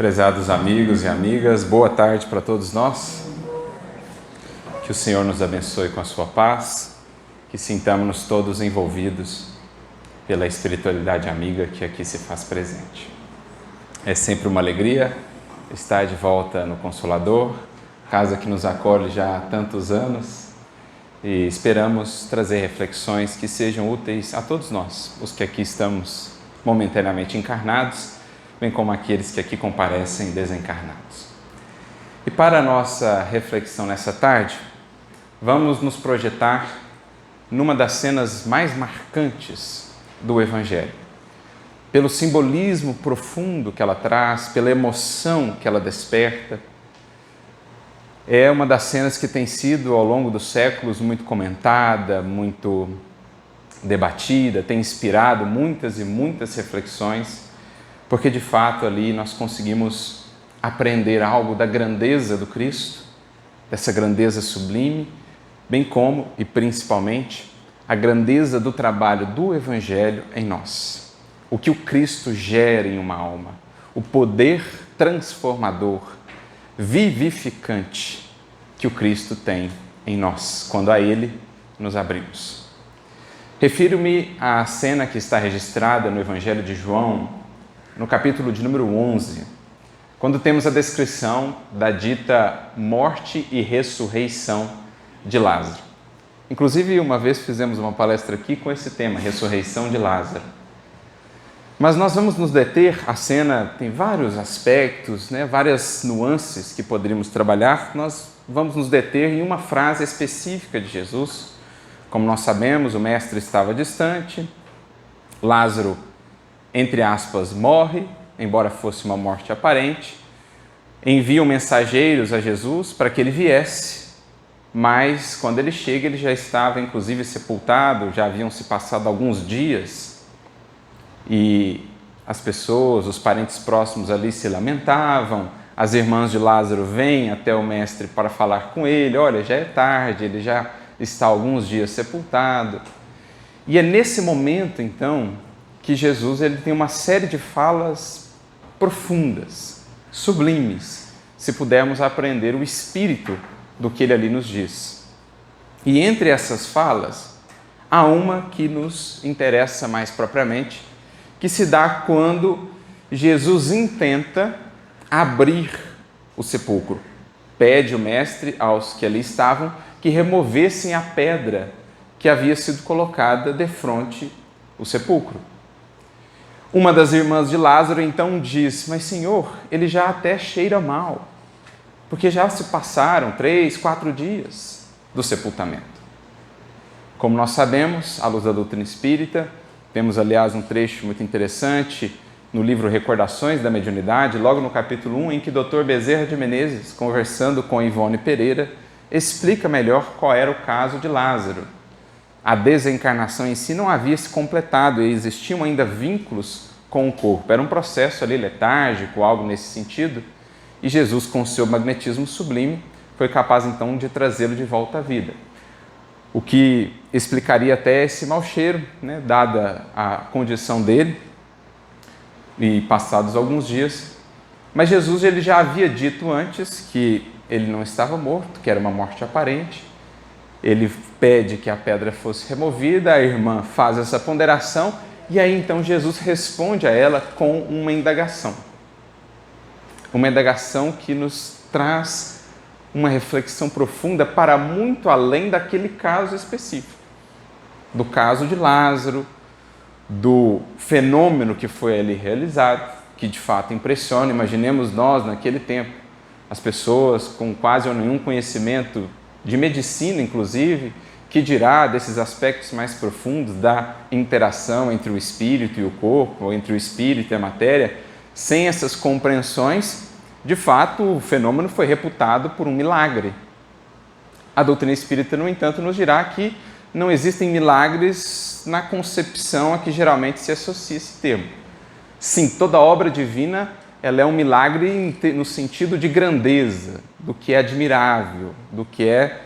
Prezados amigos e amigas, boa tarde para todos nós. Que o Senhor nos abençoe com a sua paz, que sintamos-nos todos envolvidos pela espiritualidade amiga que aqui se faz presente. É sempre uma alegria estar de volta no Consolador, casa que nos acolhe já há tantos anos, e esperamos trazer reflexões que sejam úteis a todos nós, os que aqui estamos momentaneamente encarnados, bem como aqueles que aqui comparecem desencarnados. E para a nossa reflexão nessa tarde, vamos nos projetar numa das cenas mais marcantes do Evangelho, pelo simbolismo profundo que ela traz, pela emoção que ela desperta. É uma das cenas que tem sido, ao longo dos séculos, muito comentada, muito debatida, tem inspirado muitas e muitas reflexões, porque de fato ali nós conseguimos aprender algo da grandeza do Cristo, dessa grandeza sublime, bem como e principalmente a grandeza do trabalho do Evangelho em nós. O que o Cristo gera em uma alma, o poder transformador, vivificante que o Cristo tem em nós, quando a Ele nos abrimos. Refiro-me à cena que está registrada no Evangelho de João, no capítulo de número 11, quando temos a descrição da dita morte e ressurreição de Lázaro. Inclusive, uma vez fizemos uma palestra aqui com esse tema, ressurreição de Lázaro. Mas nós vamos nos deter, a cena tem vários aspectos, várias nuances que poderíamos trabalhar. Nós vamos nos deter em uma frase específica de Jesus. Como nós sabemos, o mestre estava distante, Lázaro, entre aspas, morre, embora fosse uma morte aparente, enviam mensageiros a Jesus para que ele viesse, mas quando ele chega, ele já estava inclusive sepultado, já haviam se passado alguns dias, e as pessoas, os parentes próximos ali se lamentavam, as irmãs de Lázaro vêm até o mestre para falar com ele, olha, já é tarde, ele já está há alguns dias sepultado. E é nesse momento, então, que Jesus ele tem uma série de falas profundas, sublimes, se pudermos aprender o espírito do que ele ali nos diz. E entre essas falas, há uma que nos interessa mais propriamente, que se dá quando Jesus intenta abrir o sepulcro. Pede o mestre aos que ali estavam que removessem a pedra que havia sido colocada defronte o sepulcro. Uma das irmãs de Lázaro então diz, mas Senhor, ele já até cheira mal, porque já se passaram 3, 4 dias do sepultamento. Como nós sabemos, à luz da doutrina espírita, temos aliás um trecho muito interessante no livro Recordações da Mediunidade, logo no capítulo 1, em que o Dr. Bezerra de Menezes, conversando com Ivone Pereira, explica melhor qual era o caso de Lázaro. A desencarnação em si não havia se completado e existiam ainda vínculos com o corpo. Era um processo ali letárgico, algo nesse sentido, e Jesus, com o seu magnetismo sublime, foi capaz então de trazê-lo de volta à vida. O que explicaria até esse mau cheiro, dada a condição dele, e passados alguns dias. Mas Jesus ele já havia dito antes que ele não estava morto, que era uma morte aparente. Ele pede que a pedra fosse removida, a irmã faz essa ponderação, e aí então Jesus responde a ela com uma indagação. Uma indagação que nos traz uma reflexão profunda para muito além daquele caso específico. Do caso de Lázaro, do fenômeno que foi ali realizado, que de fato impressiona. Imaginemos nós naquele tempo, as pessoas com quase nenhum conhecimento de medicina, inclusive, que dirá desses aspectos mais profundos da interação entre o espírito e o corpo, ou entre o espírito e a matéria. Sem essas compreensões, de fato, o fenômeno foi reputado por um milagre. A doutrina espírita, no entanto, nos dirá que não existem milagres na concepção a que geralmente se associa esse termo. Sim, toda obra divina ela é um milagre no sentido de grandeza, do que é admirável, do que é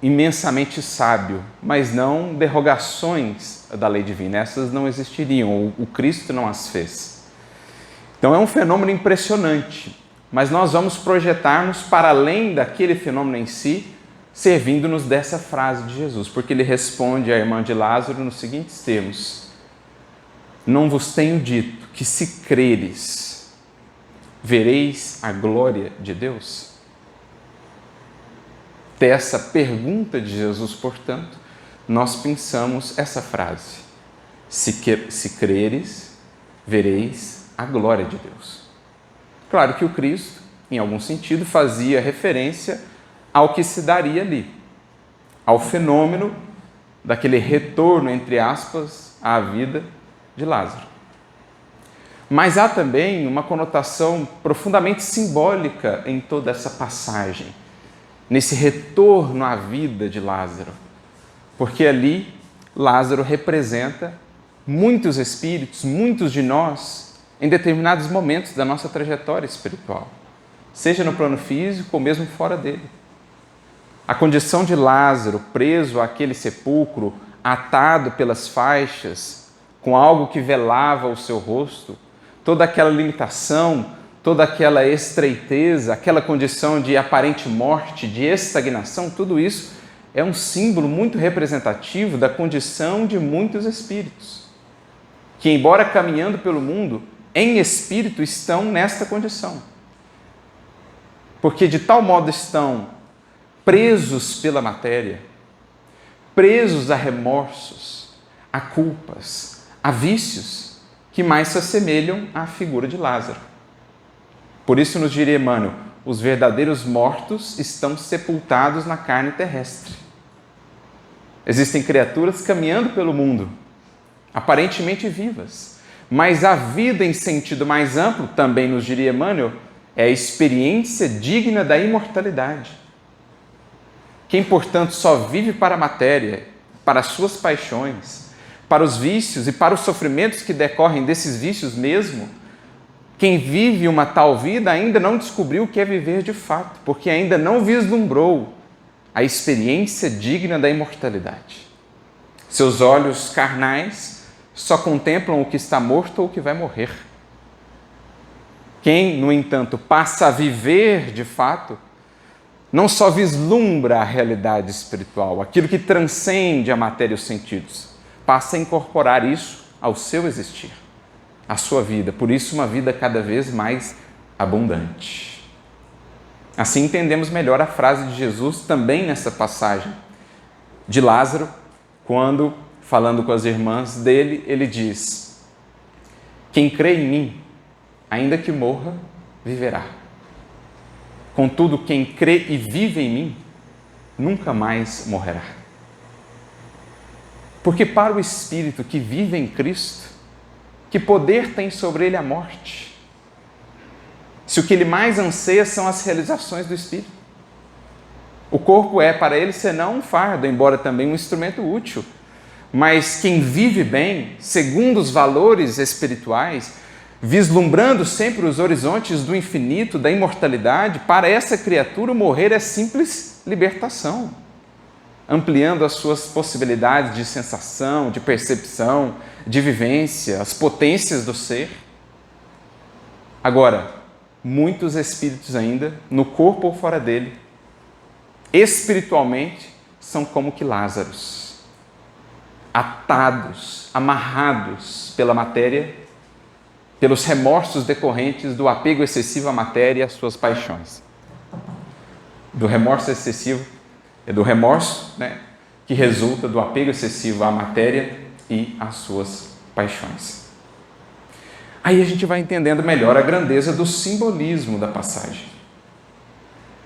imensamente sábio, mas não derrogações da lei divina. Essas não existiriam, o Cristo não as fez. Então é um fenômeno impressionante, mas nós vamos projetar-nos para além daquele fenômeno em si, servindo-nos dessa frase de Jesus, porque ele responde à irmã de Lázaro nos seguintes termos: não vos tenho dito que se creres, vereis a glória de Deus? Dessa pergunta de Jesus, portanto, nós pensamos essa frase: se creres, vereis a glória de Deus. Claro que o Cristo, em algum sentido, fazia referência ao que se daria ali, ao fenômeno daquele retorno, entre aspas, à vida de Lázaro. Mas há também uma conotação profundamente simbólica em toda essa passagem, nesse retorno à vida de Lázaro, porque ali Lázaro representa muitos espíritos, muitos de nós, em determinados momentos da nossa trajetória espiritual, seja no plano físico ou mesmo fora dele. A condição de Lázaro, preso àquele sepulcro, atado pelas faixas, com algo que velava o seu rosto, toda aquela limitação, toda aquela estreiteza, aquela condição de aparente morte, de estagnação, tudo isso é um símbolo muito representativo da condição de muitos espíritos, que, embora caminhando pelo mundo, em espírito estão nesta condição. Porque de tal modo estão presos pela matéria, presos a remorsos, a culpas, a vícios, que mais se assemelham à figura de Lázaro. Por isso nos diria Emmanuel: os verdadeiros mortos estão sepultados na carne terrestre. Existem criaturas caminhando pelo mundo, aparentemente vivas, mas a vida em sentido mais amplo, também nos diria Emmanuel, é a experiência digna da imortalidade. Quem, portanto, só vive para a matéria, para as suas paixões, para os vícios e para os sofrimentos que decorrem desses vícios mesmo, quem vive uma tal vida ainda não descobriu o que é viver de fato, porque ainda não vislumbrou a experiência digna da imortalidade. Seus olhos carnais só contemplam o que está morto ou o que vai morrer. Quem, no entanto, passa a viver de fato, não só vislumbra a realidade espiritual, aquilo que transcende a matéria e os sentidos, passa a incorporar isso ao seu existir, à sua vida. Por isso, uma vida cada vez mais abundante. Assim entendemos melhor a frase de Jesus também nessa passagem de Lázaro, quando, falando com as irmãs dele, ele diz: quem crê em mim, ainda que morra, viverá. Contudo, quem crê e vive em mim, nunca mais morrerá. Porque para o espírito que vive em Cristo, que poder tem sobre ele a morte? Se o que ele mais anseia são as realizações do espírito. O corpo é para ele senão um fardo, embora também um instrumento útil. Mas quem vive bem, segundo os valores espirituais, vislumbrando sempre os horizontes do infinito, da imortalidade, para essa criatura o morrer é simples libertação, ampliando as suas possibilidades de sensação, de percepção, de vivência, as potências do ser. Agora, muitos espíritos ainda, no corpo ou fora dele, espiritualmente, são como que Lázaros, atados, amarrados pela matéria, pelos remorsos decorrentes do apego excessivo à matéria e às suas paixões. Do remorso excessivo, do remorso, que resulta do apego excessivo à matéria e às suas paixões. Aí a gente vai entendendo melhor a grandeza do simbolismo da passagem.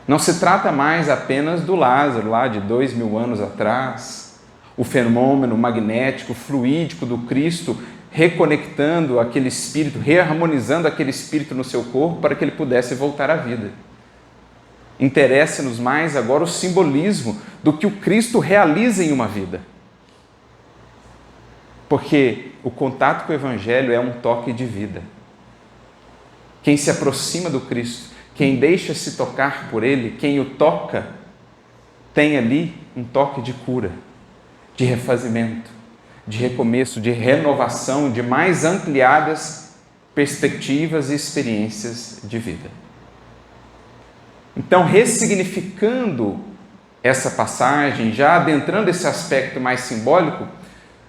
Não se trata mais apenas do Lázaro, lá de 2000 anos atrás, o fenômeno magnético, fluídico do Cristo, reconectando aquele espírito, reharmonizando aquele espírito no seu corpo para que ele pudesse voltar à vida. Interessa-nos mais agora o simbolismo do que o Cristo realiza em uma vida. Porque o contato com o Evangelho é um toque de vida. Quem se aproxima do Cristo, quem deixa-se tocar por Ele, quem o toca, tem ali um toque de cura, de refazimento, de recomeço, de renovação, de mais ampliadas perspectivas e experiências de vida. Então, ressignificando essa passagem, já adentrando esse aspecto mais simbólico,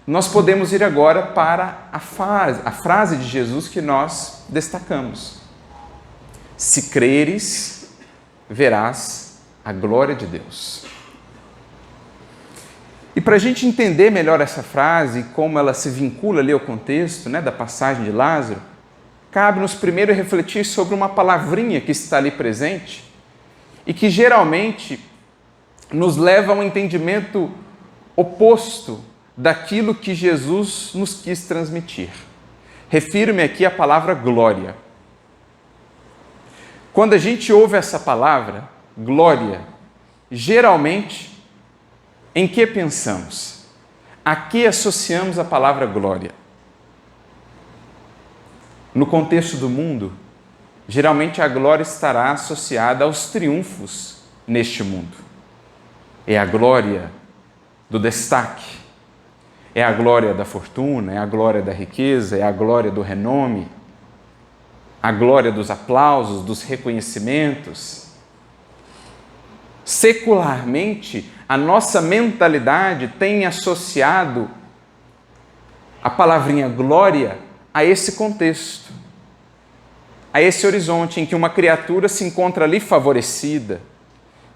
nós podemos ir agora para a frase de Jesus que nós destacamos. Se creres, verás a glória de Deus. E para a gente entender melhor essa frase, como ela se vincula ali ao contexto, da passagem de Lázaro, cabe-nos primeiro refletir sobre uma palavrinha que está ali presente e que geralmente nos leva a um entendimento oposto daquilo que Jesus nos quis transmitir. Refiro-me aqui à palavra glória. Quando a gente ouve essa palavra, glória, geralmente, em que pensamos? A que associamos a palavra glória? No contexto do mundo, geralmente a glória estará associada aos triunfos neste mundo. É a glória do destaque, é a glória da fortuna, é a glória da riqueza, é a glória do renome, a glória dos aplausos, dos reconhecimentos. Secularmente, a nossa mentalidade tem associado a palavrinha glória a esse contexto, a esse horizonte em que uma criatura se encontra ali favorecida,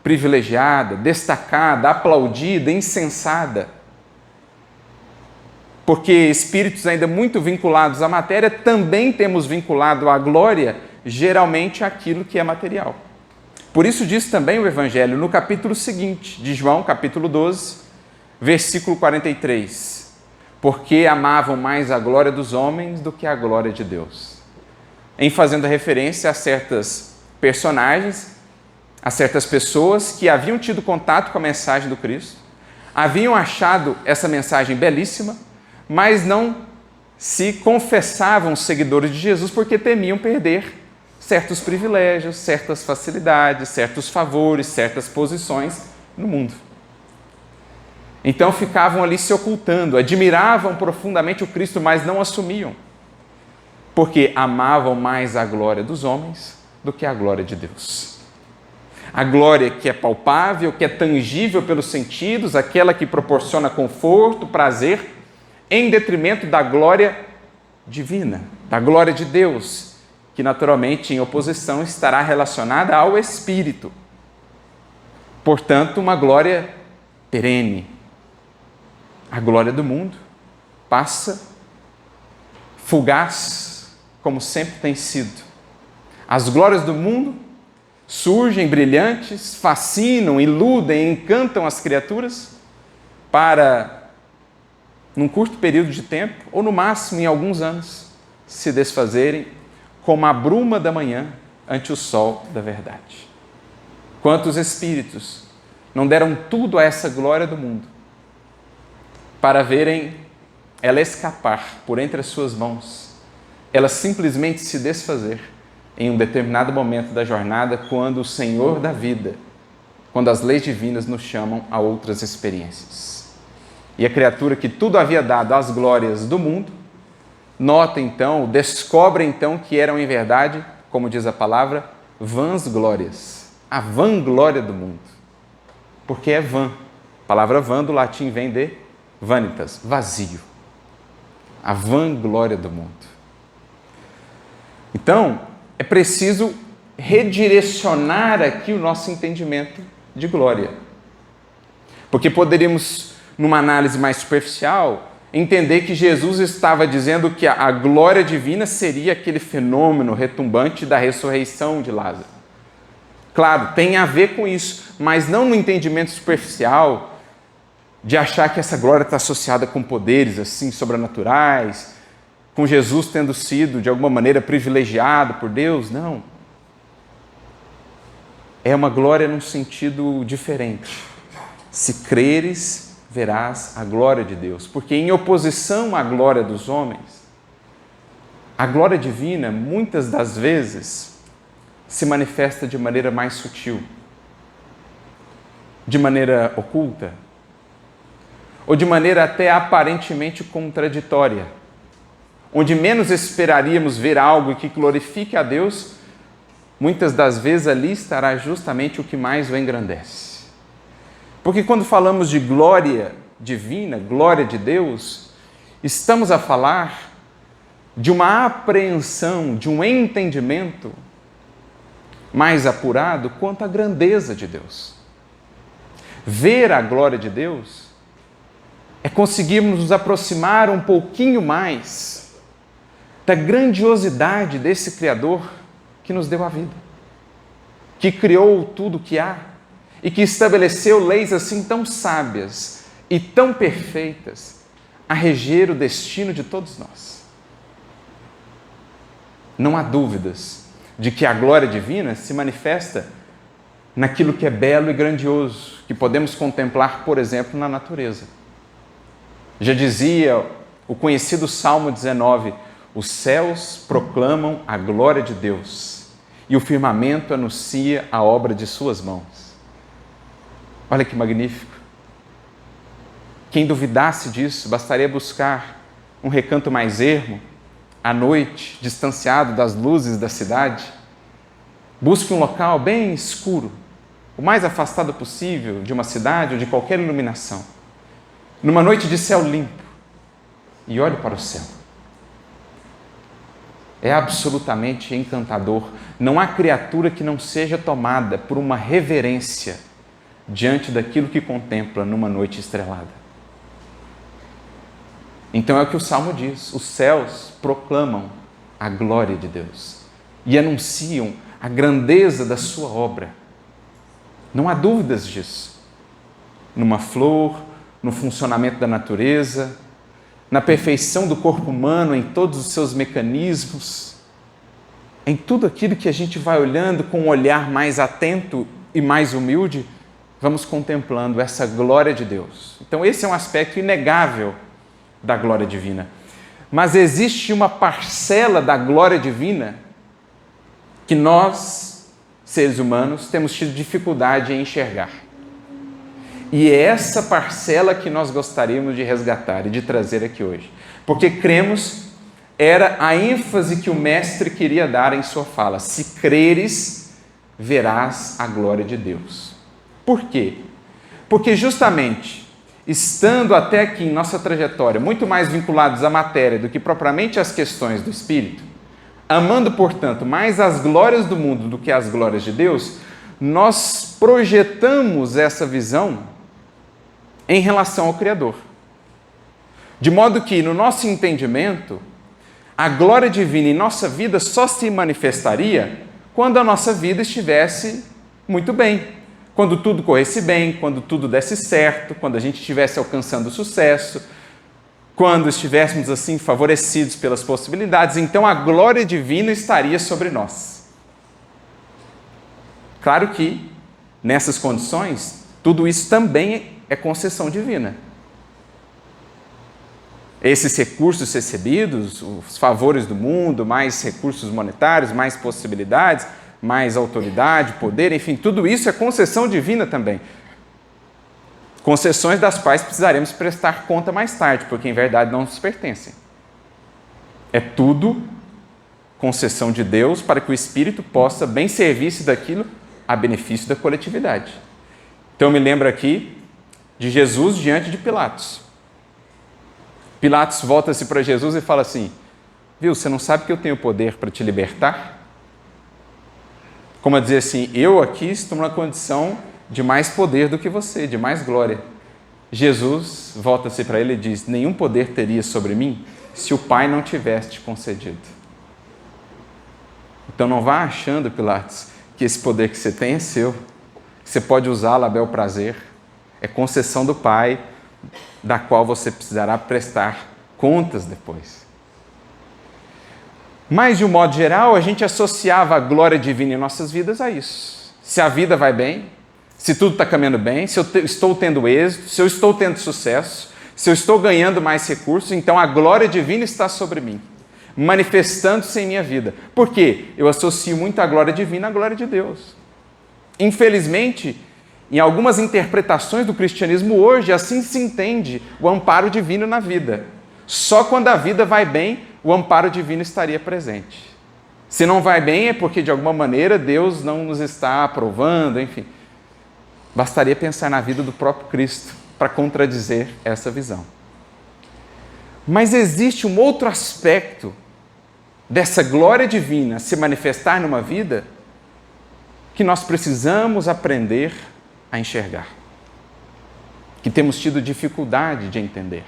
privilegiada, destacada, aplaudida, incensada. Porque espíritos ainda muito vinculados à matéria, também temos vinculado à glória, geralmente aquilo que é material. Por isso diz também o Evangelho no capítulo seguinte, de João, capítulo 12, versículo 43. Porque amavam mais a glória dos homens do que a glória de Deus. Em fazendo referência a certas personagens, a certas pessoas que haviam tido contato com a mensagem do Cristo, haviam achado essa mensagem belíssima, mas não se confessavam seguidores de Jesus porque temiam perder certos privilégios, certas facilidades, certos favores, certas posições no mundo. Então ficavam ali se ocultando, admiravam profundamente o Cristo, mas não assumiam, porque amavam mais a glória dos homens do que a glória de Deus. A glória que é palpável, que é tangível pelos sentidos, aquela que proporciona conforto, prazer, em detrimento da glória divina, da glória de Deus, que naturalmente em oposição estará relacionada ao Espírito. Portanto, uma glória perene. A glória do mundo passa, fugaz, como sempre tem sido. As glórias do mundo surgem brilhantes, fascinam, iludem, encantam as criaturas para, num curto período de tempo, ou no máximo em alguns anos, se desfazerem como a bruma da manhã ante o sol da verdade. Quantos espíritos não deram tudo a essa glória do mundo para verem ela escapar por entre as suas mãos, ela simplesmente se desfazer em um determinado momento da jornada, quando o Senhor da vida, quando as leis divinas nos chamam a outras experiências. E a criatura que tudo havia dado às glórias do mundo, nota então, descobre então que eram em verdade, como diz a palavra, vãs glórias, a vanglória do mundo. Porque é vã. A palavra vã do latim vem de vanitas, vazio. A vanglória do mundo. Então, é preciso redirecionar aqui o nosso entendimento de glória. Porque poderíamos, numa análise mais superficial, entender que Jesus estava dizendo que a glória divina seria aquele fenômeno retumbante da ressurreição de Lázaro. Claro, tem a ver com isso, mas não no entendimento superficial de achar que essa glória está associada com poderes assim sobrenaturais, com Jesus tendo sido, de alguma maneira, privilegiado por Deus. Não. É uma glória num sentido diferente. Se creres, verás a glória de Deus. Porque em oposição à glória dos homens, a glória divina, muitas das vezes, se manifesta de maneira mais sutil, de maneira oculta, ou de maneira até aparentemente contraditória. onde menos esperaríamos ver algo que glorifique a Deus, muitas das vezes ali estará justamente o que mais o engrandece. Porque quando falamos de glória divina, glória de Deus, estamos a falar de uma apreensão, de um entendimento mais apurado quanto à grandeza de Deus. Ver a glória de Deus é conseguirmos nos aproximar um pouquinho mais da grandiosidade desse Criador que nos deu a vida, que criou tudo o que há e que estabeleceu leis assim tão sábias e tão perfeitas a reger o destino de todos nós. Não há dúvidas de que a glória divina se manifesta naquilo que é belo e grandioso, que podemos contemplar, por exemplo, na natureza. Já dizia o conhecido Salmo 19, os céus proclamam a glória de Deus e o firmamento anuncia a obra de suas mãos. Olha que magnífico. Quem duvidasse disso, bastaria buscar um recanto mais ermo, à noite, distanciado das luzes da cidade. Busque um local bem escuro, o mais afastado possível de uma cidade ou de qualquer iluminação. Numa noite de céu limpo, e olhe para o céu. É absolutamente encantador. Não há criatura que não seja tomada por uma reverência diante daquilo que contempla numa noite estrelada. Então é o que o Salmo diz, os céus proclamam a glória de Deus e anunciam a grandeza da sua obra. Não há dúvidas disso. Numa flor, no funcionamento da natureza, na perfeição do corpo humano, em todos os seus mecanismos, em tudo aquilo que a gente vai olhando com um olhar mais atento e mais humilde, vamos contemplando essa glória de Deus. Então esse é um aspecto inegável da glória divina. Mas existe uma parcela da glória divina que nós, seres humanos, temos tido dificuldade em enxergar. E é essa parcela que nós gostaríamos de resgatar e de trazer aqui hoje. Porque cremos, era a ênfase que o Mestre queria dar em sua fala. Se creres, verás a glória de Deus. Por quê? Porque justamente, estando até aqui em nossa trajetória muito mais vinculados à matéria do que propriamente às questões do Espírito, amando, portanto, mais as glórias do mundo do que as glórias de Deus, nós projetamos essa visão em relação ao Criador. De modo que, no nosso entendimento, a glória divina em nossa vida só se manifestaria quando a nossa vida estivesse muito bem, quando tudo corresse bem, quando tudo desse certo, quando a gente estivesse alcançando sucesso, quando estivéssemos assim favorecidos pelas possibilidades, então a glória divina estaria sobre nós. Claro que, nessas condições, tudo isso também é concessão divina. Esses recursos recebidos, os favores do mundo, mais recursos monetários, mais possibilidades, mais autoridade, poder, enfim, tudo isso é concessão divina também. Concessões das quais precisaremos prestar conta mais tarde, porque em verdade não nos pertencem. É tudo concessão de Deus para que o Espírito possa bem servir-se daquilo a benefício da coletividade. Então eu me lembro aqui de Jesus diante de Pilatos. Pilatos volta-se para Jesus e fala assim: viu, você não sabe que eu tenho poder para te libertar? Como a dizer assim, eu aqui estou numa condição de mais poder do que você, de mais glória. Jesus volta-se para ele e diz: nenhum poder teria sobre mim se o Pai não tivesse te concedido. Então não vá achando, Pilatos, que esse poder que você tem é seu, que você pode usá-lo a bel prazer. É concessão do Pai, da qual você precisará prestar contas depois. Mas, de um modo geral, a gente associava a glória divina em nossas vidas a isso. Se a vida vai bem, se tudo está caminhando bem, se eu estou tendo êxito, se eu estou tendo sucesso, se eu estou ganhando mais recursos, então a glória divina está sobre mim, manifestando-se em minha vida. Por quê? Eu associo muito a glória divina à glória de Deus. Infelizmente, em algumas interpretações do cristianismo hoje, assim se entende o amparo divino na vida. Só quando a vida vai bem, o amparo divino estaria presente. Se não vai bem é porque, de alguma maneira, Deus não nos está aprovando, enfim. Bastaria pensar na vida do próprio Cristo para contradizer essa visão. Mas existe um outro aspecto dessa glória divina se manifestar numa vida que nós precisamos aprender a enxergar, que temos tido dificuldade de entender.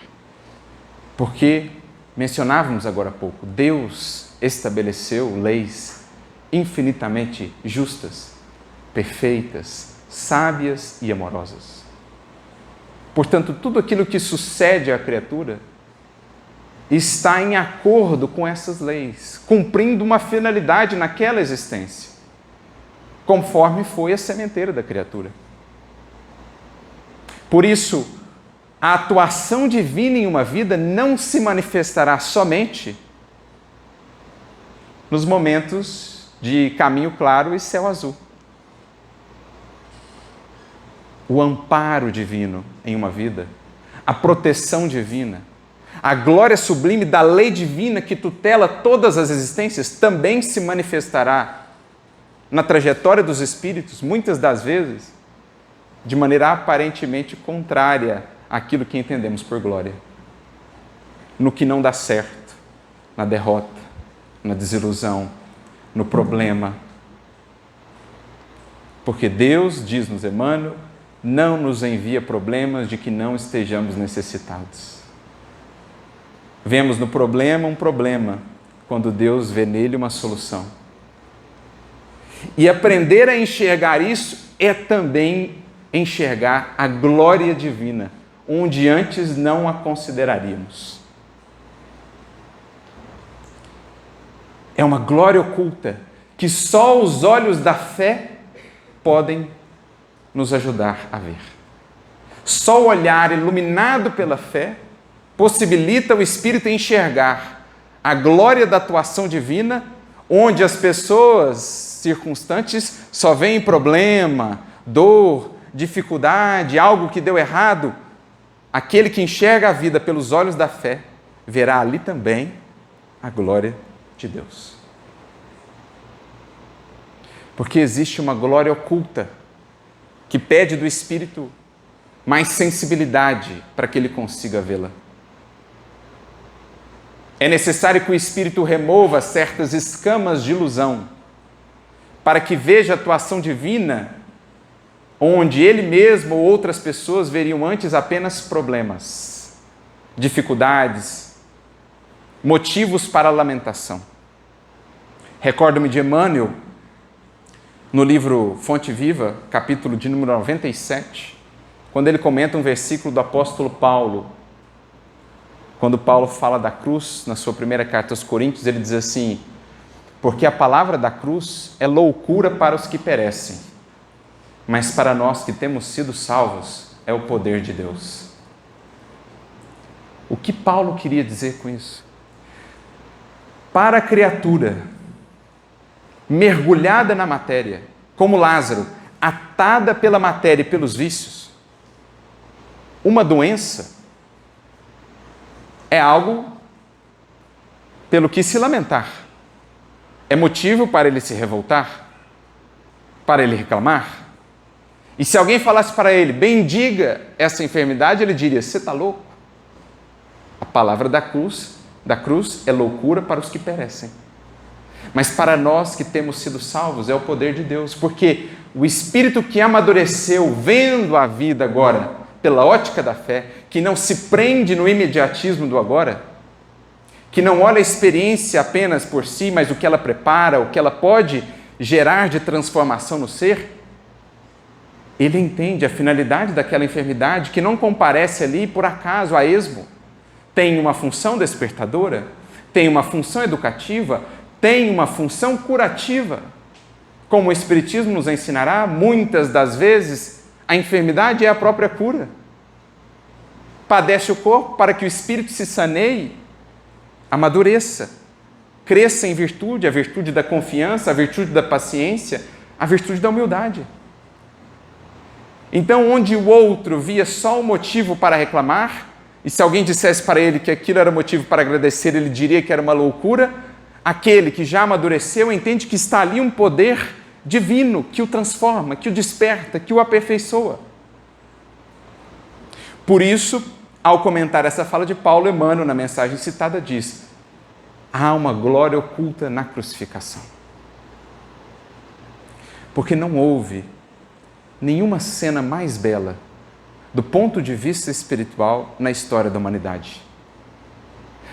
Porque, mencionávamos agora há pouco, Deus estabeleceu leis infinitamente justas, perfeitas, sábias e amorosas. Portanto, tudo aquilo que sucede à criatura está em acordo com essas leis, cumprindo uma finalidade naquela existência, conforme foi a sementeira da criatura. Por isso, a atuação divina em uma vida não se manifestará somente nos momentos de caminho claro e céu azul. O amparo divino em uma vida, a proteção divina, a glória sublime da lei divina que tutela todas as existências também se manifestará na trajetória dos espíritos, muitas das vezes, de maneira aparentemente contrária àquilo que entendemos por glória. No que não dá certo, na derrota, na desilusão, no problema. Porque Deus, diz-nos Emmanuel, não nos envia problemas de que não estejamos necessitados. Vemos no problema um problema, quando Deus vê nele uma solução. E aprender a enxergar isso é também enxergar a glória divina, onde antes não a consideraríamos. É uma glória oculta que só os olhos da fé podem nos ajudar a ver. Só o olhar iluminado pela fé possibilita o espírito enxergar a glória da atuação divina, onde as pessoas circunstantes só veem problema, dor, dificuldade, algo que deu errado. Aquele que enxerga a vida pelos olhos da fé verá ali também a glória de Deus. Porque existe uma glória oculta que pede do espírito mais sensibilidade para que ele consiga vê-la. É necessário que o espírito remova certas escamas de ilusão para que veja a atuação divina onde ele mesmo ou outras pessoas veriam antes apenas problemas, dificuldades, motivos para a lamentação. Recordo-me de Emmanuel, no livro Fonte Viva, capítulo de número 97, quando ele comenta um versículo do apóstolo Paulo. Quando Paulo fala da cruz, na sua primeira carta aos Coríntios, ele diz assim: porque a palavra da cruz é loucura para os que perecem, mas para nós que temos sido salvos, é o poder de Deus. O que Paulo queria dizer com isso? Para a criatura mergulhada na matéria, como Lázaro, atada pela matéria e pelos vícios, uma doença é algo pelo que se lamentar. É motivo para ele se revoltar, para ele reclamar. E se alguém falasse para ele, bendiga essa enfermidade, ele diria, você está louco? A palavra da cruz é loucura para os que perecem. Mas para nós que temos sido salvos, é o poder de Deus, porque o espírito que amadureceu, vendo a vida agora, pela ótica da fé, que não se prende no imediatismo do agora, que não olha a experiência apenas por si, mas o que ela prepara, o que ela pode gerar de transformação no ser, ele entende a finalidade daquela enfermidade que não comparece ali por acaso, a esmo. Tem uma função despertadora, tem uma função educativa, tem uma função curativa. Como o Espiritismo nos ensinará, muitas das vezes a enfermidade é a própria cura. Padece o corpo para que o espírito se saneie, amadureça, cresça em virtude, a virtude da confiança, a virtude da paciência, a virtude da humildade. Então, onde o outro via só o motivo para reclamar, e se alguém dissesse para ele que aquilo era motivo para agradecer, ele diria que era uma loucura, aquele que já amadureceu entende que está ali um poder divino que o transforma, que o desperta, que o aperfeiçoa. Por isso, ao comentar essa fala de Paulo, Emmanuel, na mensagem citada, diz: há uma glória oculta na crucificação. Porque não houve nenhuma cena mais bela, do ponto de vista espiritual, na história da humanidade.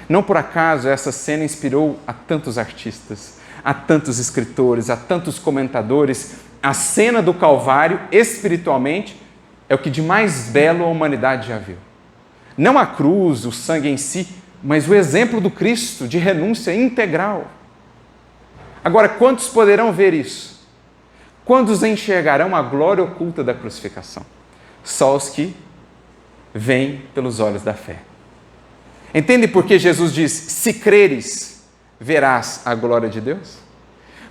Não por acaso essa cena inspirou a tantos artistas, a tantos escritores, a tantos comentadores. A cena do Calvário, espiritualmente, é o que de mais belo a humanidade já viu. Não a cruz, o sangue em si, mas o exemplo do Cristo de renúncia integral. Agora, quantos poderão ver isso? Quantos enxergarão a glória oculta da crucificação? Só os que veem pelos olhos da fé. Entende por que Jesus diz: se creres, verás a glória de Deus?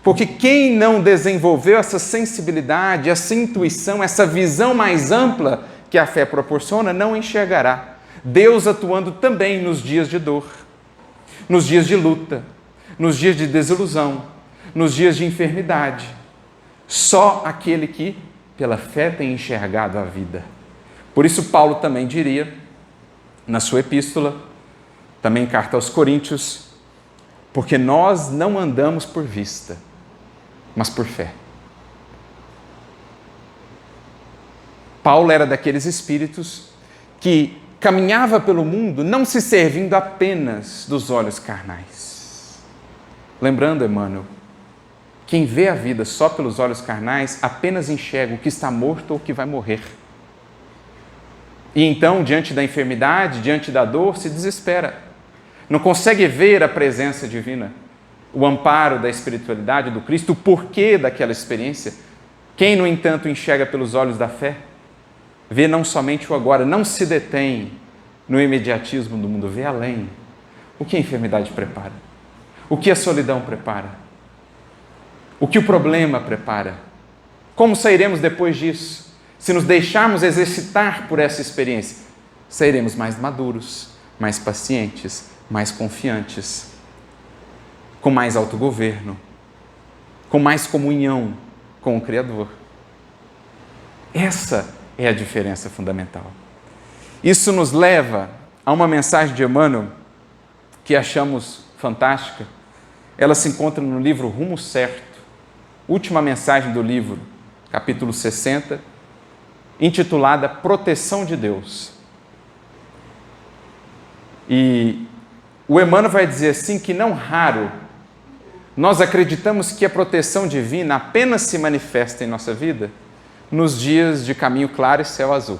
Porque quem não desenvolveu essa sensibilidade, essa intuição, essa visão mais ampla que a fé proporciona, não enxergará Deus atuando também nos dias de dor, nos dias de luta, nos dias de desilusão, nos dias de enfermidade. Só aquele que, pela fé, tem enxergado a vida. Por isso, Paulo também diria, na sua epístola, também em carta aos Coríntios, porque nós não andamos por vista, mas por fé. Paulo era daqueles espíritos que caminhava pelo mundo não se servindo apenas dos olhos carnais. Lembrando, Emmanuel, quem vê a vida só pelos olhos carnais apenas enxerga o que está morto ou o que vai morrer. E então, diante da enfermidade, diante da dor, se desespera. Não consegue ver a presença divina, o amparo da espiritualidade do Cristo, o porquê daquela experiência. Quem, no entanto, enxerga pelos olhos da fé, vê não somente o agora, não se detém no imediatismo do mundo, vê além. O que a enfermidade prepara? O que a solidão prepara? O que o problema prepara? Como sairemos depois disso? Se nos deixarmos exercitar por essa experiência, sairemos mais maduros, mais pacientes, mais confiantes, com mais autogoverno, com mais comunhão com o Criador. Essa é a diferença fundamental. Isso nos leva a uma mensagem de Emmanuel que achamos fantástica. Ela se encontra no livro Rumo Certo, última mensagem do livro, capítulo 60, intitulada Proteção de Deus. E o Emmanuel vai dizer assim que não raro nós acreditamos que a proteção divina apenas se manifesta em nossa vida nos dias de caminho claro e céu azul.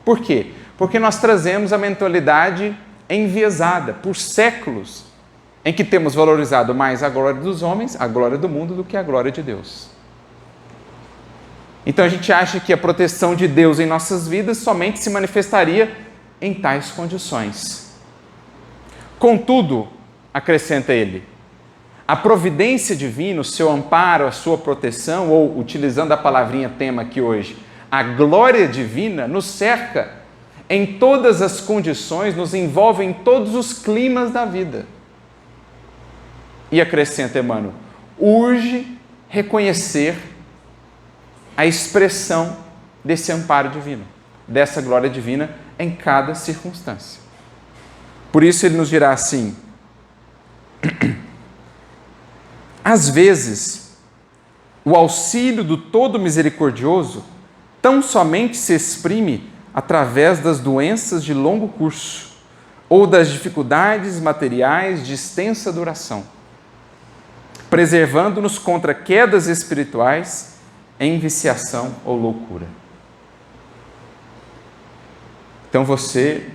Por quê? Porque nós trazemos a mentalidade enviesada por séculos em que temos valorizado mais a glória dos homens, a glória do mundo, do que a glória de Deus. Então a gente acha que a proteção de Deus em nossas vidas somente se manifestaria em tais condições. Contudo, acrescenta ele, a providência divina, o seu amparo, a sua proteção, ou, utilizando a palavrinha tema aqui hoje, a glória divina nos cerca em todas as condições, nos envolve em todos os climas da vida. E acrescenta Emmanuel, urge reconhecer a expressão desse amparo divino, dessa glória divina em cada circunstância. Por isso ele nos dirá assim, às vezes, o auxílio do Todo Misericordioso tão somente se exprime através das doenças de longo curso ou das dificuldades materiais de extensa duração, preservando-nos contra quedas espirituais em viciação ou loucura. Então você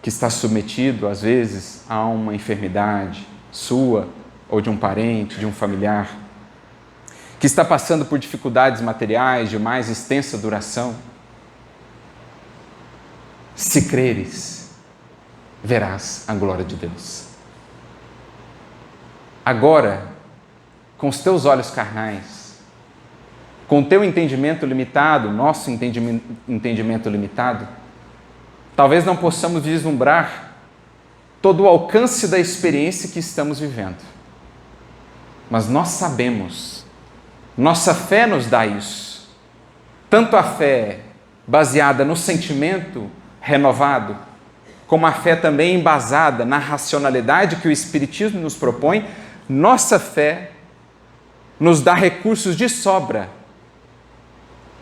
que está submetido, às vezes, a uma enfermidade sua, ou de um parente, de um familiar, que está passando por dificuldades materiais de mais extensa duração, se creres, verás a glória de Deus. Agora, com os teus olhos carnais, com o teu entendimento limitado, nosso entendimento limitado, talvez não possamos vislumbrar todo o alcance da experiência que estamos vivendo. Mas nós sabemos, nossa fé nos dá isso. Tanto a fé baseada no sentimento renovado, como a fé também embasada na racionalidade que o Espiritismo nos propõe, nossa fé nos dá recursos de sobra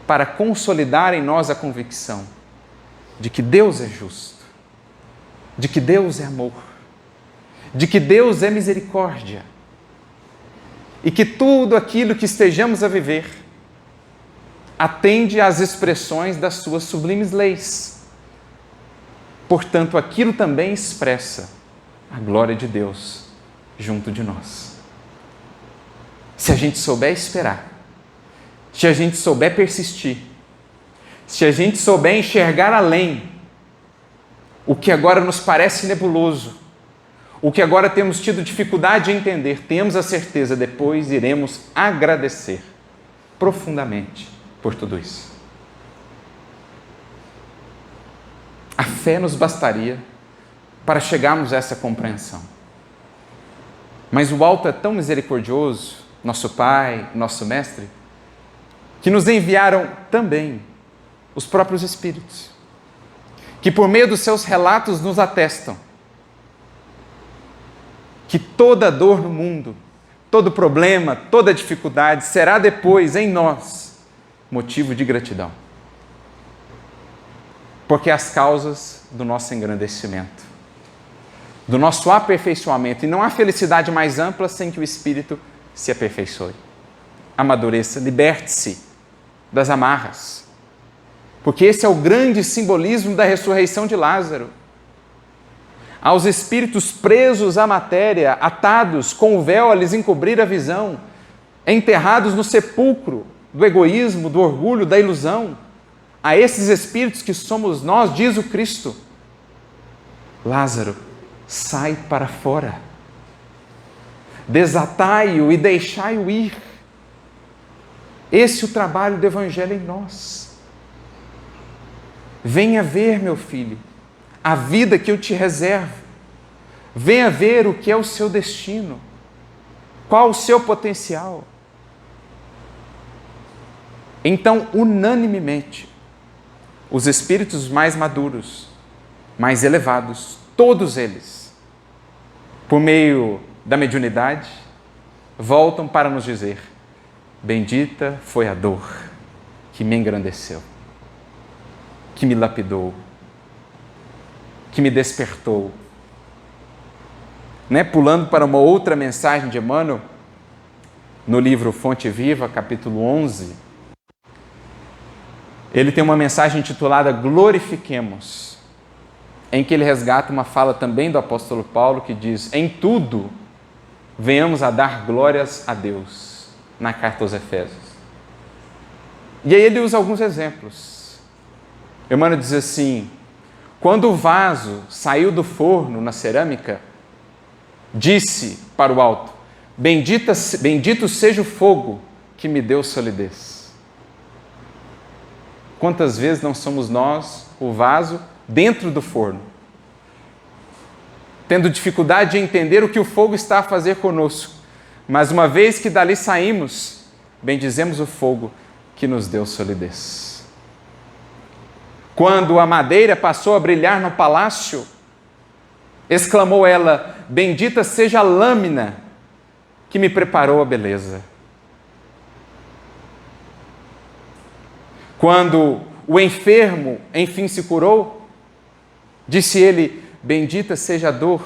para consolidar em nós a convicção de que Deus é justo, de que Deus é amor, de que Deus é misericórdia e que tudo aquilo que estejamos a viver atende às expressões das suas sublimes leis. Portanto, aquilo também expressa a glória de Deus junto de nós. Se a gente souber esperar, se a gente souber persistir, se a gente souber enxergar além o que agora nos parece nebuloso, o que agora temos tido dificuldade de entender, temos a certeza, depois iremos agradecer profundamente por tudo isso. A fé nos bastaria para chegarmos a essa compreensão. Mas o alto é tão misericordioso, nosso Pai, nosso Mestre, que nos enviaram também os próprios Espíritos, que por meio dos seus relatos nos atestam que toda dor no mundo, todo problema, toda dificuldade será depois em nós motivo de gratidão. Porque as causas do nosso engrandecimento, do nosso aperfeiçoamento, e não há felicidade mais ampla sem que o Espírito se aperfeiçoe, amadureça, liberte-se das amarras. Porque esse é o grande simbolismo da ressurreição de Lázaro. Aos espíritos presos à matéria, atados com o véu a lhes encobrir a visão, enterrados no sepulcro do egoísmo, do orgulho, da ilusão, a esses espíritos que somos nós, diz o Cristo: Lázaro, sai para fora, desatai-o e deixai-o ir. Esse é o trabalho do Evangelho em nós. Venha ver, meu filho, a vida que eu te reservo. Venha ver o que é o seu destino, qual o seu potencial. Então, unanimemente, os espíritos mais maduros, mais elevados, todos eles, por meio da mediunidade, voltam para nos dizer: bendita foi a dor que me engrandeceu, que me lapidou, que me despertou. Pulando para uma outra mensagem de Emmanuel, no livro Fonte Viva, capítulo 11, ele tem uma mensagem intitulada Glorifiquemos, em que ele resgata uma fala também do apóstolo Paulo, que diz: em tudo venhamos a dar glórias a Deus, na carta aos Efésios. E aí ele usa alguns exemplos. Emmanuel diz assim: quando o vaso saiu do forno na cerâmica, disse para o alto: bendito seja o fogo que me deu solidez. Quantas vezes não somos nós, o vaso, dentro do forno, tendo dificuldade de entender o que o fogo está a fazer conosco, mas uma vez que dali saímos, bendizemos o fogo que nos deu solidez. Quando a madeira passou a brilhar no palácio, exclamou ela: bendita seja a lâmina que me preparou a beleza. Quando o enfermo enfim se curou, disse ele: bendita seja a dor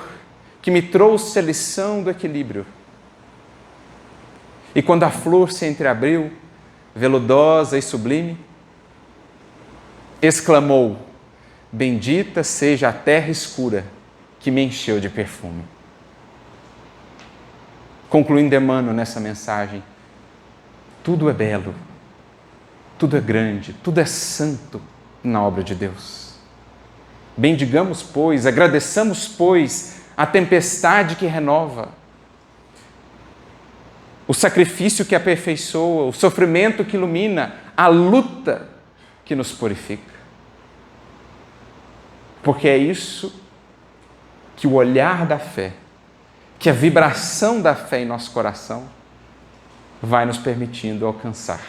que me trouxe a lição do equilíbrio. E quando a flor se entreabriu, veludosa e sublime, exclamou: bendita seja a terra escura que me encheu de perfume. Concluindo Emmanuel nessa mensagem: tudo é belo, tudo é grande, tudo é santo na obra de Deus. Bendigamos, pois, agradeçamos, pois, a tempestade que renova, o sacrifício que aperfeiçoa, o sofrimento que ilumina, a luta que nos purifica. Porque é isso que o olhar da fé, que a vibração da fé em nosso coração vai nos permitindo alcançar.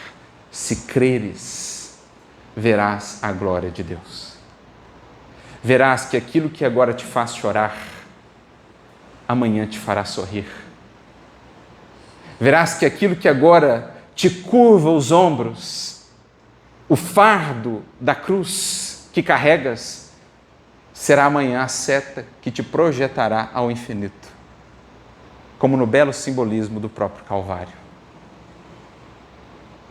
Se creres, verás a glória de Deus. Verás que aquilo que agora te faz chorar, amanhã te fará sorrir. Verás que aquilo que agora te curva os ombros, o fardo da cruz que carregas, será amanhã a seta que te projetará ao infinito, como no belo simbolismo do próprio Calvário.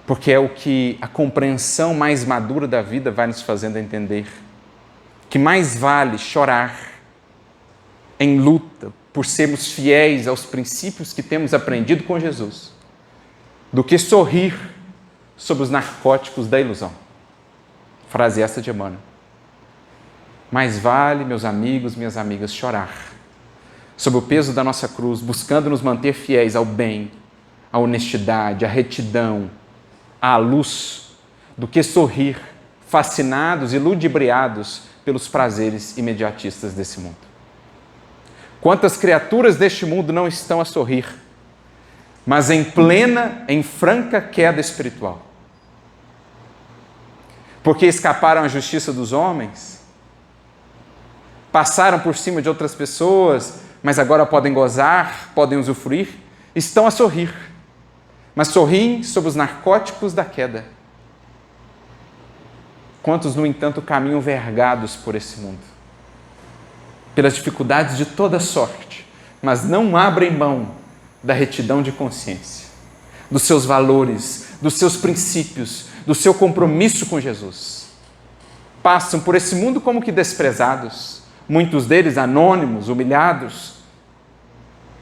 Porque é o que a compreensão mais madura da vida vai nos fazendo entender, que mais vale chorar em luta por sermos fiéis aos princípios que temos aprendido com Jesus, do que sorrir sobre os narcóticos da ilusão. Frase essa de Emmanuel. Mais vale, meus amigos, minhas amigas, chorar sob o peso da nossa cruz, buscando nos manter fiéis ao bem, à honestidade, à retidão, à luz, do que sorrir, fascinados e ludibriados pelos prazeres imediatistas desse mundo. Quantas criaturas deste mundo não estão a sorrir, mas em plena, em franca queda espiritual? Porque escaparam à justiça dos homens, passaram por cima de outras pessoas, mas agora podem gozar, podem usufruir, estão a sorrir, mas sorriem sob os narcóticos da queda. Quantos, no entanto, caminham vergados por esse mundo, pelas dificuldades de toda sorte, mas não abrem mão da retidão de consciência, dos seus valores, dos seus princípios, do seu compromisso com Jesus. Passam por esse mundo como que desprezados, muitos deles anônimos, humilhados.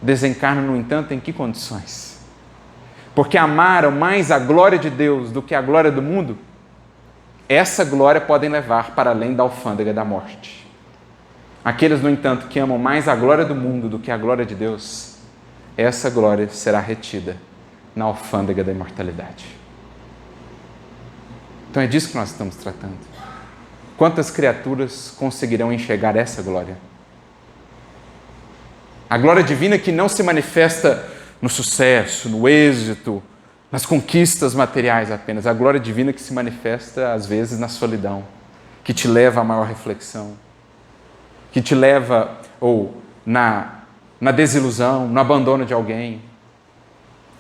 Desencarnam, no entanto, em que condições? Porque amaram mais a glória de Deus do que a glória do mundo, essa glória podem levar para além da alfândega da morte. Aqueles, no entanto, que amam mais a glória do mundo do que a glória de Deus, essa glória será retida na alfândega da imortalidade. Então é disso que nós estamos tratando. Quantas criaturas conseguirão enxergar essa glória? A glória divina que não se manifesta no sucesso, no êxito, nas conquistas materiais apenas. A glória divina que se manifesta, às vezes, na solidão, que te leva à maior reflexão, que te leva na desilusão, no abandono de alguém,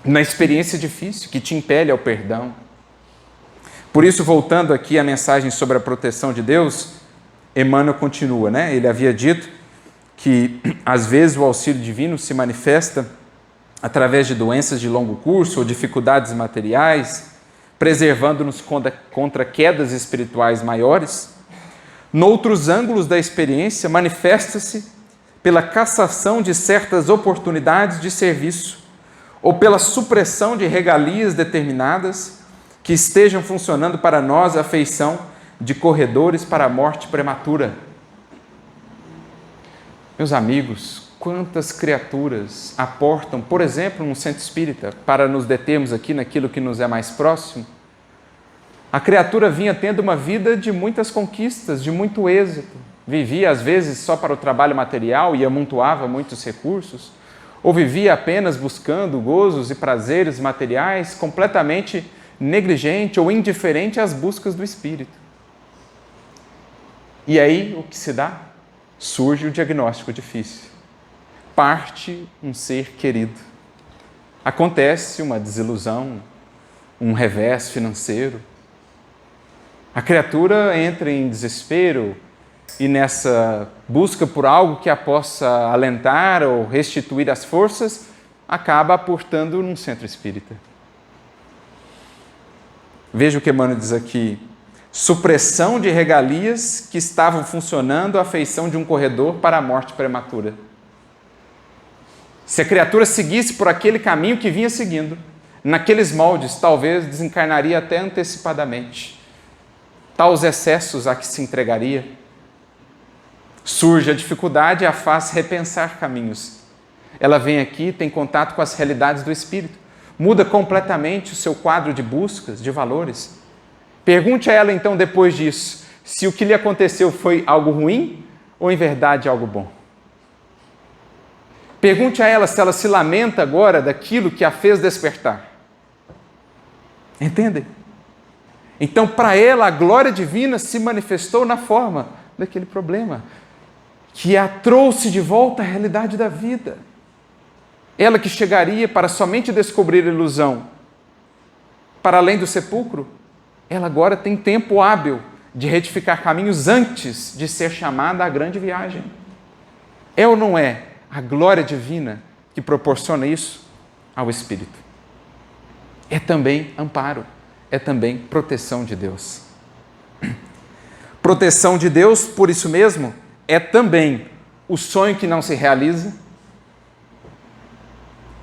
na experiência difícil, que te impele ao perdão. Por isso, voltando aqui à mensagem sobre a proteção de Deus, Emmanuel continua, né? Ele havia dito que, às vezes, o auxílio divino se manifesta através de doenças de longo curso ou dificuldades materiais, preservando-nos contra quedas espirituais maiores. Noutros ângulos da experiência, manifesta-se pela cassação de certas oportunidades de serviço ou pela supressão de regalias determinadas que estejam funcionando para nós à feição de corredores para a morte prematura. Meus amigos, quantas criaturas aportam, por exemplo, num centro espírita, para nos determos aqui naquilo que nos é mais próximo? A criatura vinha tendo uma vida de muitas conquistas, de muito êxito. Vivia, às vezes, só para o trabalho material e amontoava muitos recursos, ou vivia apenas buscando gozos e prazeres materiais, completamente negligente ou indiferente às buscas do espírito. E aí, o que se dá? Surge o diagnóstico difícil. Parte um ser querido. Acontece uma desilusão, um revés financeiro. A criatura entra em desespero e nessa busca por algo que a possa alentar ou restituir as forças, acaba aportando num centro espírita. Veja o que Emmanuel diz aqui. Supressão de regalias que estavam funcionando à feição de um corredor para a morte prematura. Se a criatura seguisse por aquele caminho que vinha seguindo, naqueles moldes, talvez desencarnaria até antecipadamente. Tais excessos a que se entregaria. Surge a dificuldade e a faz repensar caminhos. Ela vem aqui, tem contato com as realidades do espírito, muda completamente o seu quadro de buscas, de valores. Pergunte a ela então, depois disso, se o que lhe aconteceu foi algo ruim ou em verdade algo bom? Pergunte a ela se ela se lamenta agora daquilo que a fez despertar. Entendem? Então, para ela, a glória divina se manifestou na forma daquele problema, que a trouxe de volta à realidade da vida. Ela que chegaria para somente descobrir a ilusão para além do sepulcro, ela agora tem tempo hábil de retificar caminhos antes de ser chamada à grande viagem. É ou não é a glória divina que proporciona isso ao Espírito? É também amparo, é também proteção de Deus. Proteção de Deus, por isso mesmo, é também o sonho que não se realiza.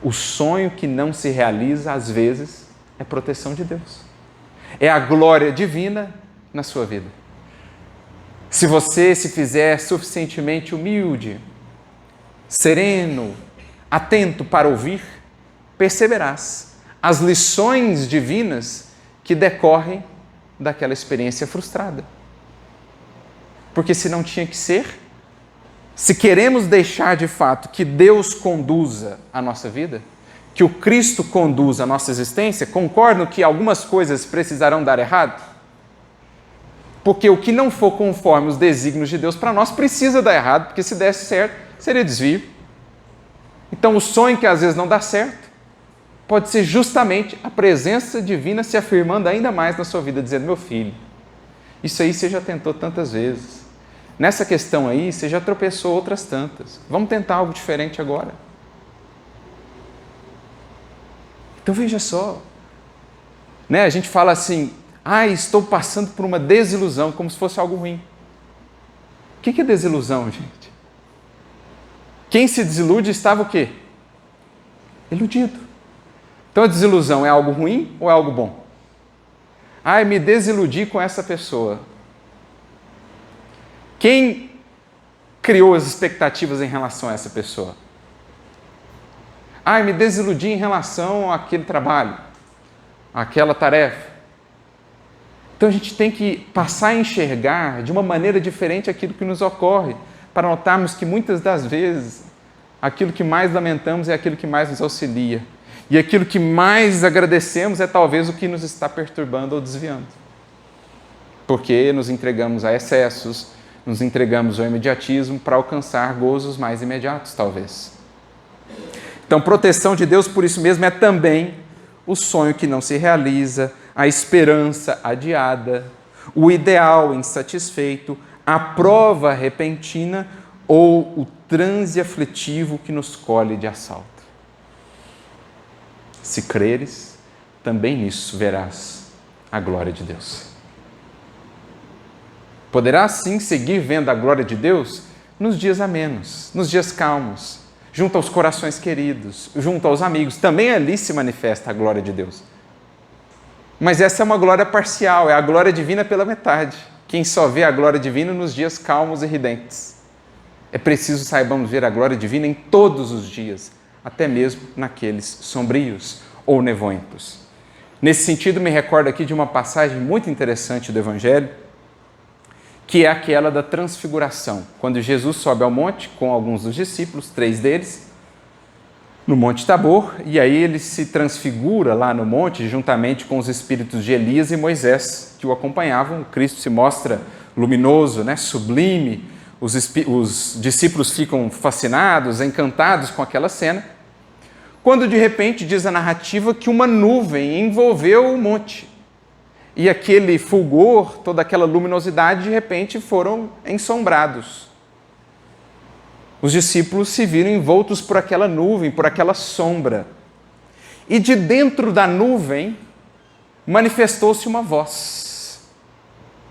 O sonho que não se realiza, às vezes, é proteção de Deus. É a glória divina na sua vida. Se você se fizer suficientemente humilde, sereno, atento para ouvir, perceberás as lições divinas que decorrem daquela experiência frustrada. Porque se não tinha que ser, se queremos deixar de fato que Deus conduza a nossa vida, que o Cristo conduza a nossa existência, concordam que algumas coisas precisarão dar errado? Porque o que não for conforme os desígnios de Deus para nós precisa dar errado, porque se desse certo, seria desvio. Então o sonho que às vezes não dá certo, pode ser justamente a presença divina se afirmando ainda mais na sua vida, dizendo: meu filho, isso aí você já tentou tantas vezes. Nessa questão aí, você já tropeçou outras tantas. Vamos tentar algo diferente agora. Então veja só. A gente fala assim: estou passando por uma desilusão, como se fosse algo ruim. O que é desilusão, gente? Quem se desilude estava o quê? Iludido. Então a desilusão é algo ruim ou é algo bom? Me desiludi com essa pessoa. Quem criou as expectativas em relação a essa pessoa? Me desiludi em relação àquele trabalho, àquela tarefa. Então a gente tem que passar a enxergar de uma maneira diferente aquilo que nos ocorre, para notarmos que muitas das vezes aquilo que mais lamentamos é aquilo que mais nos auxilia. E aquilo que mais agradecemos é talvez o que nos está perturbando ou desviando. Porque nos entregamos a excessos, nos entregamos ao imediatismo para alcançar gozos mais imediatos, talvez. Então, proteção de Deus, por isso mesmo, é também o sonho que não se realiza, a esperança adiada, o ideal insatisfeito, a prova repentina ou o transe aflitivo que nos colhe de assalto. Se creres, também nisso verás a glória de Deus. Poderá, sim, seguir vendo a glória de Deus nos dias amenos, nos dias calmos, junto aos corações queridos, junto aos amigos. Também ali se manifesta a glória de Deus. Mas essa é uma glória parcial, é a glória divina pela metade. Quem só vê a glória divina nos dias calmos e ridentes. É preciso saibamos ver a glória divina em todos os dias, até mesmo naqueles sombrios ou nevoentos. Nesse sentido, me recordo aqui de uma passagem muito interessante do Evangelho, que é aquela da transfiguração, quando Jesus sobe ao monte com alguns dos discípulos, 3 deles, no Monte Tabor, e aí ele se transfigura lá no monte, juntamente com os espíritos de Elias e Moisés, que o acompanhavam. O Cristo se mostra luminoso, sublime, os discípulos ficam fascinados, encantados com aquela cena, quando de repente diz a narrativa que uma nuvem envolveu o monte. E aquele fulgor, toda aquela luminosidade, de repente foram ensombrados. Os discípulos se viram envoltos por aquela nuvem, por aquela sombra. E de dentro da nuvem manifestou-se uma voz,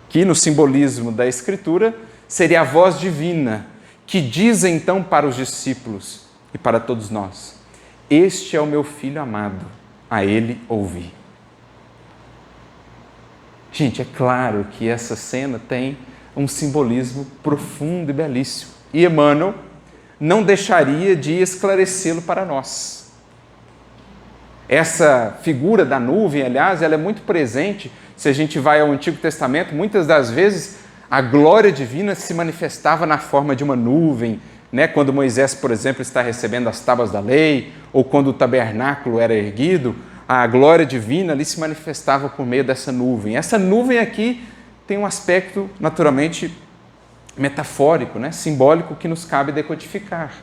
que no simbolismo da Escritura seria a voz divina, que diz então para os discípulos e para todos nós: este é o meu Filho amado, a ele ouvi. Gente, é claro que essa cena tem um simbolismo profundo e belíssimo. E Emmanuel não deixaria de esclarecê-lo para nós. Essa figura da nuvem, aliás, ela é muito presente. Se a gente vai ao Antigo Testamento, muitas das vezes A glória divina se manifestava na forma de uma nuvem, né? Quando Moisés, por exemplo, está recebendo as tábuas da lei, ou quando o tabernáculo era erguido, a glória divina ali se manifestava por meio dessa nuvem. Essa nuvem aqui tem um aspecto naturalmente metafórico, né? Simbólico, que nos cabe decodificar.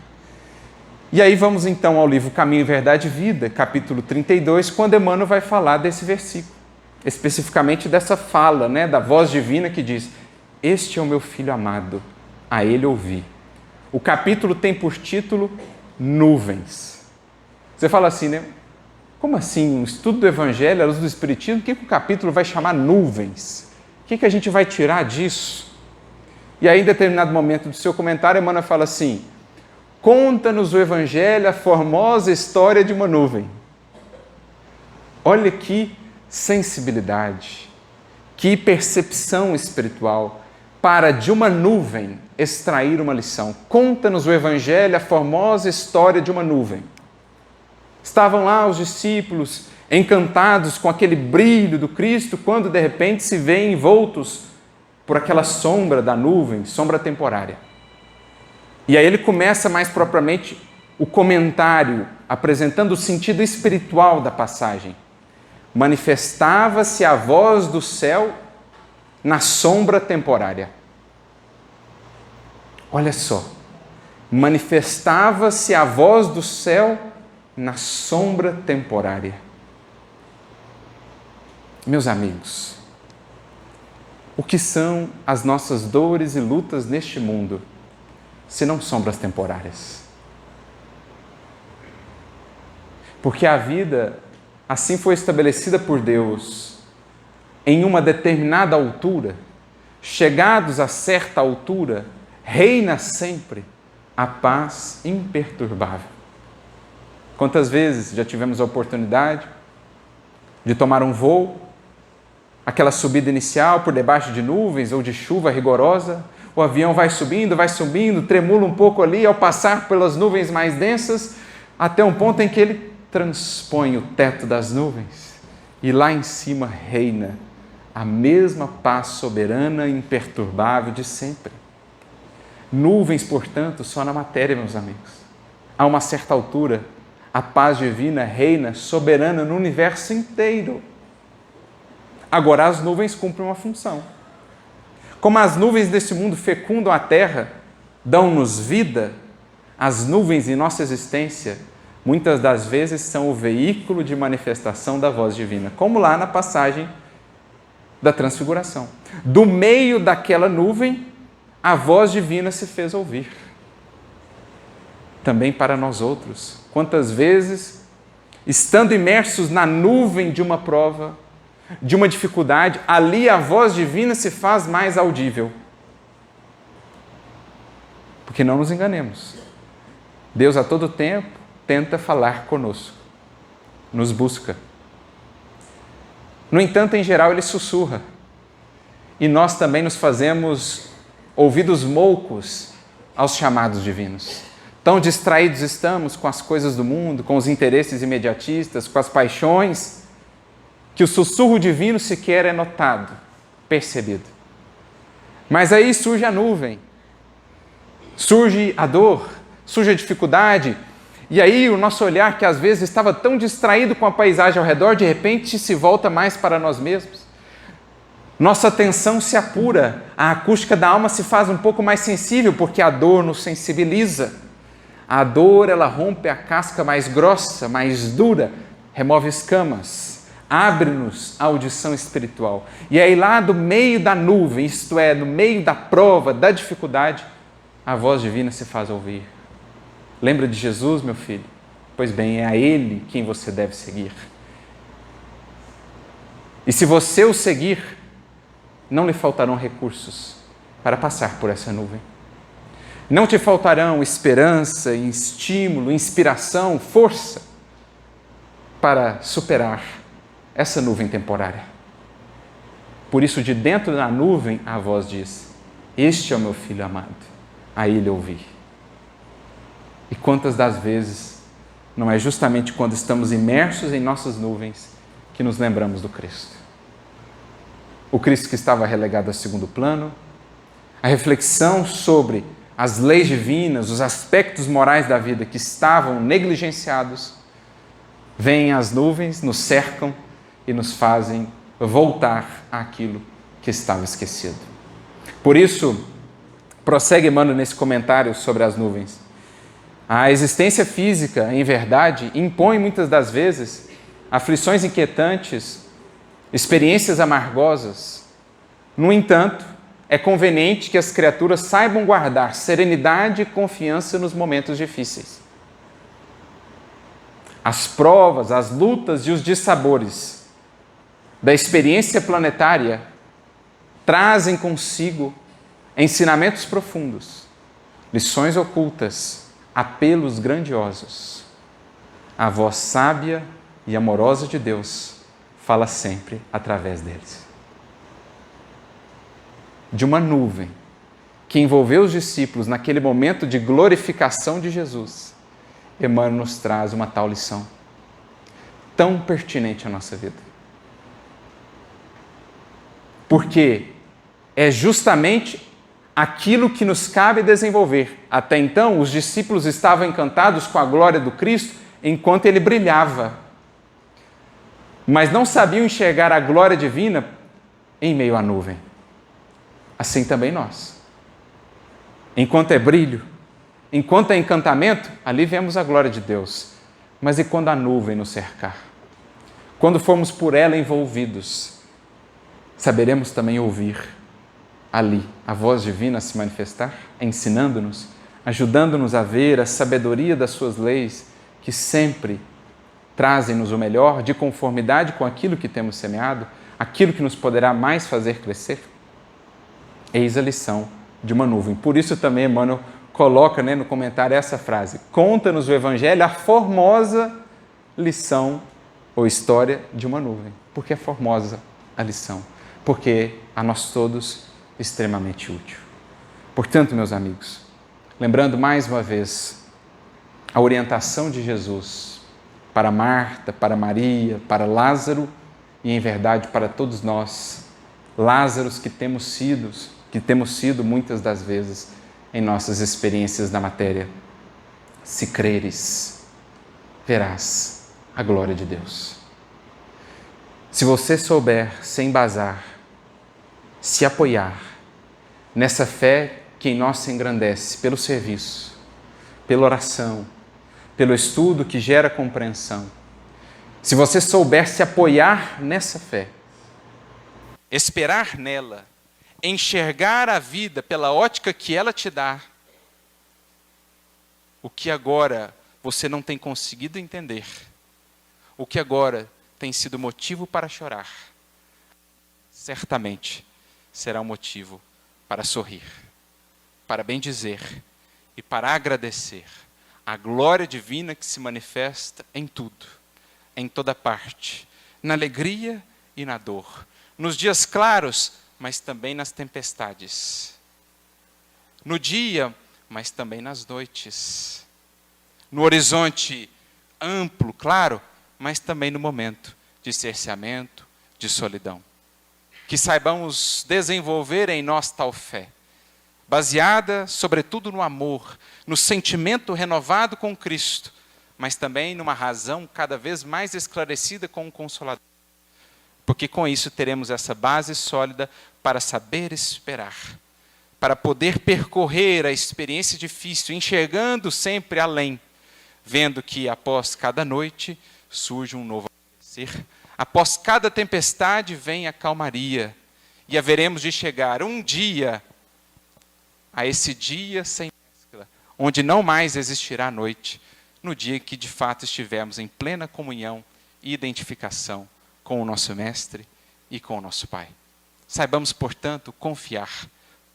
E aí vamos então ao livro Caminho, Verdade e Vida, capítulo 32, quando Emmanuel vai falar desse versículo, especificamente dessa fala, né, da voz divina que diz: este é o meu filho amado, a ele ouvi. O capítulo tem por título Nuvens. Você fala assim, né? Como assim? Um estudo do Evangelho, a luz do Espiritismo, o que o capítulo vai chamar nuvens? O que a gente vai tirar disso? E aí, em determinado momento do seu comentário, Emmanuel fala assim: conta-nos o Evangelho a formosa história de uma nuvem. Olha que sensibilidade, que percepção espiritual para de uma nuvem extrair uma lição. Conta-nos o Evangelho a formosa história de uma nuvem. Estavam lá os discípulos encantados com aquele brilho do Cristo, quando de repente se veem envoltos por aquela sombra da nuvem, sombra temporária. E aí ele começa mais propriamente o comentário, apresentando o sentido espiritual da passagem. Manifestava-se a voz do céu na sombra temporária. Olha só, manifestava-se a voz do céu na sombra temporária. Meus amigos, o que são as nossas dores e lutas neste mundo, se não sombras temporárias? Porque a vida assim foi estabelecida por Deus, em uma determinada altura, chegados a certa altura, reina sempre a paz imperturbável. Quantas vezes já tivemos a oportunidade de tomar um voo, aquela subida inicial por debaixo de nuvens ou de chuva rigorosa, o avião vai subindo, tremula um pouco ali ao passar pelas nuvens mais densas, até um ponto em que ele transpõe o teto das nuvens e lá em cima reina a mesma paz soberana e imperturbável de sempre. Nuvens, portanto, só na matéria, meus amigos. A uma certa altura, a paz divina reina soberana no universo inteiro. Agora, as nuvens cumprem uma função. Como as nuvens desse mundo fecundam a terra, dão-nos vida, as nuvens em nossa existência, muitas das vezes são o veículo de manifestação da voz divina, como lá na passagem da Transfiguração. Do meio daquela nuvem, a voz divina se fez ouvir. Também para nós outros. Quantas vezes, estando imersos na nuvem de uma prova, de uma dificuldade, ali a voz divina se faz mais audível. Porque não nos enganemos. Deus a todo tempo tenta falar conosco, nos busca. No entanto, em geral, ele sussurra. E nós também nos fazemos ouvidos moucos aos chamados divinos. Tão distraídos estamos com as coisas do mundo, com os interesses imediatistas, com as paixões, que o sussurro divino sequer é notado, percebido. Mas aí surge a nuvem, surge a dor, surge a dificuldade, e aí o nosso olhar, que às vezes estava tão distraído com a paisagem ao redor, de repente se volta mais para nós mesmos. Nossa atenção se apura, a acústica da alma se faz um pouco mais sensível, porque a dor nos sensibiliza. A dor, ela rompe a casca mais grossa, mais dura, remove escamas, abre-nos a audição espiritual. E aí lá do meio da nuvem, isto é, no meio da prova, da dificuldade, a voz divina se faz ouvir. Lembra de Jesus, meu filho? Pois bem, é a Ele quem você deve seguir. E se você o seguir, não lhe faltarão recursos para passar por essa nuvem. Não te faltarão esperança, estímulo, inspiração, força para superar essa nuvem temporária. Por isso, de dentro da nuvem, a voz diz: este é o meu filho amado, a ele ouvi. E quantas das vezes não é justamente quando estamos imersos em nossas nuvens que nos lembramos do Cristo? O Cristo que estava relegado a segundo plano, a reflexão sobre as leis divinas, os aspectos morais da vida que estavam negligenciados, vêm as nuvens, nos cercam e nos fazem voltar àquilo que estava esquecido. Por isso, prossegue Emmanuel nesse comentário sobre as nuvens. A existência física, em verdade, impõe muitas das vezes aflições inquietantes, experiências amargosas. No entanto, é conveniente que as criaturas saibam guardar serenidade e confiança nos momentos difíceis. As provas, as lutas e os dissabores da experiência planetária trazem consigo ensinamentos profundos, lições ocultas, apelos grandiosos. A voz sábia e amorosa de Deus fala sempre através deles. De uma nuvem que envolveu os discípulos naquele momento de glorificação de Jesus, Emmanuel nos traz uma tal lição, tão pertinente à nossa vida. Porque é justamente aquilo que nos cabe desenvolver. Até então, os discípulos estavam encantados com a glória do Cristo enquanto ele brilhava, mas não sabiam enxergar a glória divina em meio à nuvem. Assim também nós. Enquanto é brilho, enquanto é encantamento, ali vemos a glória de Deus. Mas e quando a nuvem nos cercar? Quando formos por ela envolvidos, saberemos também ouvir ali a voz divina se manifestar, ensinando-nos, ajudando-nos a ver a sabedoria das suas leis, que sempre trazem-nos o melhor, de conformidade com aquilo que temos semeado, aquilo que nos poderá mais fazer crescer. Eis a lição de uma nuvem. Por isso também Emmanuel coloca, no comentário essa frase: conta-nos o Evangelho a formosa lição ou história de uma nuvem. Porque é formosa a lição, porque a nós todos extremamente útil. Portanto, meus amigos, lembrando mais uma vez a orientação de Jesus para Marta, para Maria, para Lázaro e, em verdade, para todos nós, Lázaros que temos sido muitas das vezes em nossas experiências na matéria. Se creres, verás a glória de Deus. Se você souber se embasar, se apoiar nessa fé que em nós se engrandece pelo serviço, pela oração, pelo estudo que gera compreensão, se você souber se apoiar nessa fé, esperar nela, enxergar a vida pela ótica que ela te dá, o que agora você não tem conseguido entender, o que agora tem sido motivo para chorar, certamente será um motivo para sorrir, para bendizer e para agradecer a glória divina que se manifesta em tudo, em toda parte, na alegria e na dor, nos dias claros, mas também nas tempestades, no dia, mas também nas noites, no horizonte amplo, claro, mas também no momento de cerceamento, de solidão. Que saibamos desenvolver em nós tal fé, baseada sobretudo no amor, no sentimento renovado com Cristo, mas também numa razão cada vez mais esclarecida com o Consolador. Porque com isso teremos essa base sólida para saber esperar, para poder percorrer a experiência difícil, enxergando sempre além, vendo que após cada noite surge um novo amanhecer, após cada tempestade vem a calmaria, e haveremos de chegar um dia a esse dia sem mescla, onde não mais existirá noite, no dia que de fato estivermos em plena comunhão e identificação com o nosso Mestre e com o nosso Pai. Saibamos, portanto, confiar,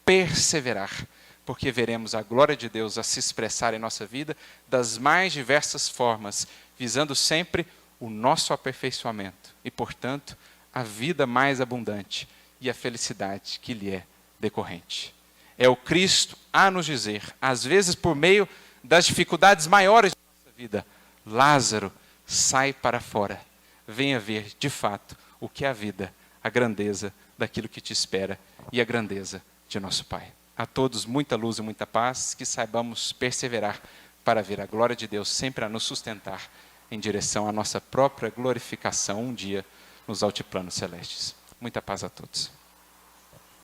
perseverar, porque veremos a glória de Deus a se expressar em nossa vida das mais diversas formas, visando sempre o nosso aperfeiçoamento e, portanto, a vida mais abundante e a felicidade que lhe é decorrente. É o Cristo a nos dizer, às vezes por meio das dificuldades maiores de nossa vida: Lázaro, sai para fora, venha ver de fato o que é a vida, a grandeza daquilo que te espera e a grandeza de nosso Pai. a todos muita luz e muita paz, que saibamos perseverar para ver a glória de Deus sempre a nos sustentar em direção à nossa própria glorificação um dia nos altiplanos celestes. Muita paz a todos.